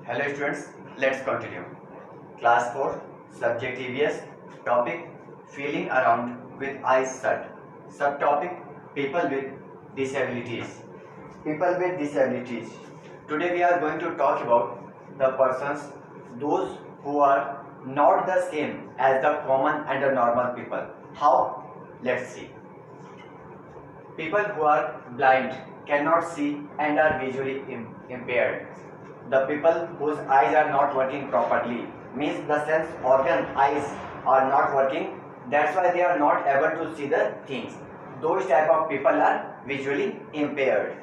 Hello students, let's continue. Class 4, Subject EVS, topic Feeling around with eyes shut. Subtopic People with disabilities. People with disabilities. Today we are going to talk about the persons, those who are not the same as the common and the normal people. How? Let's see. People who are blind, cannot see and are visually impaired. The people whose eyes are not working properly, means the sense organ eyes are not working, that's why they are not able to see the things. Those type of people are visually impaired.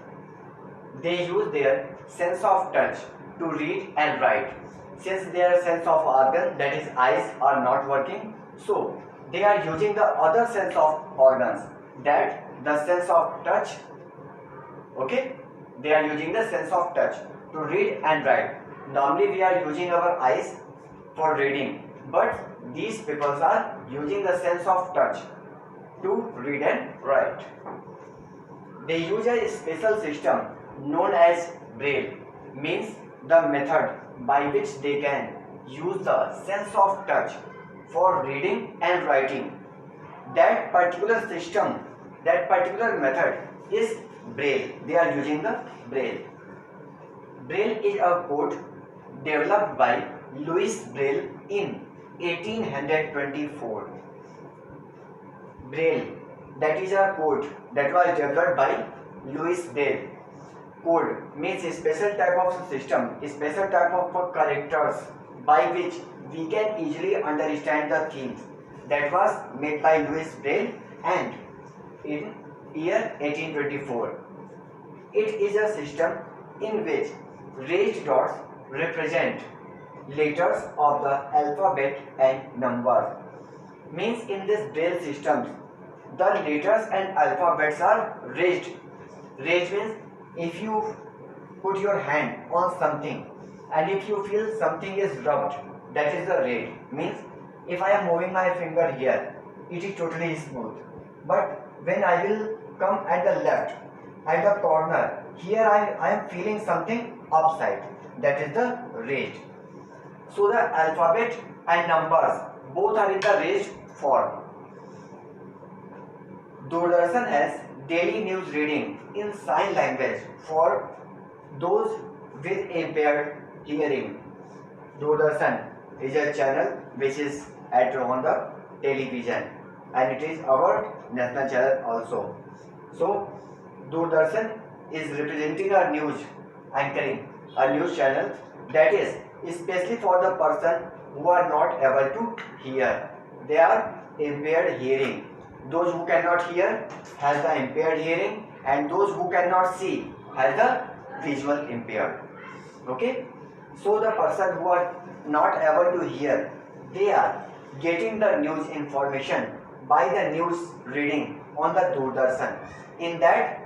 They use their sense of touch to read and write. Since their sense of organ, that is eyes, are not working, so they are using the other sense of organs, that the sense of touch. Okay, they are using the sense of touch to read and write. Normally we are using our eyes for reading, but these people are using the sense of touch to read and write. They use a special system known as Braille, means the method by which they can use the sense of touch for reading and writing. That particular system, that particular method is Braille. They are using the Braille. Braille is a code developed by Louis Braille in 1824. Braille, that is a code that was developed by Louis Braille. Code means a special type of system, a special type of characters by which we can easily understand the things. That was made by Louis Braille and in year 1824. It is a system in which raised dots represent letters of the alphabet and numbers. Means in this Braille system, the letters and alphabets are raised. Raised means if you put your hand on something and if you feel something is rubbed, that is the raised. Means if I am moving my finger here, it is totally smooth. But when I will come at the left, at the corner, here I am feeling something upside, that is the raised. So the alphabet and numbers both are in the raised form. Doordarshan has daily news reading in sign language for those with impaired hearing. Doordarshan is a channel which is on the television and it is our national channel also. So Doordarshan is representing a news anchoring, a news channel that is especially for the person who are not able to hear. They are impaired hearing. Those who cannot hear has the impaired hearing and those who cannot see has the visual impaired. Okay, so the person who are not able to hear, they are getting the news information by the news reading on the Doordarshan. In that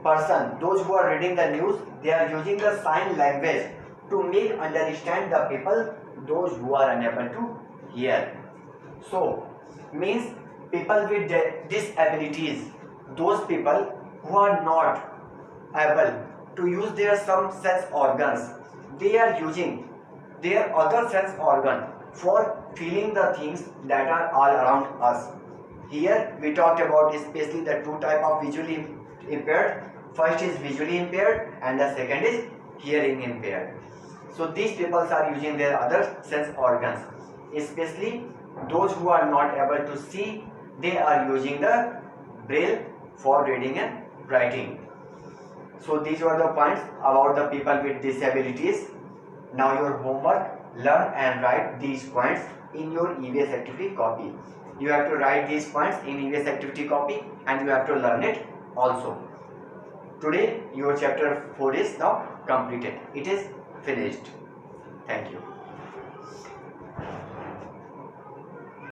person, those who are reading the news, they are using the sign language to make understand the people, those who are unable to hear. So means people with disabilities, those people who are not able to use their some sense organs, they are using their other sense organ for feeling the things that are all around us. Here we talked about especially the two type of visually impaired. First is visually impaired and the second is hearing impaired. So these people are using their other sense organs, especially those who are not able to see, they are using the Braille for reading and writing. So these were the points about the people with disabilities. Now your homework, learn and write these points in your EVS activity copy. You have to write these points in EVS activity copy and you have to learn it also. Today your chapter 4 is now completed. It is finished. Thank you.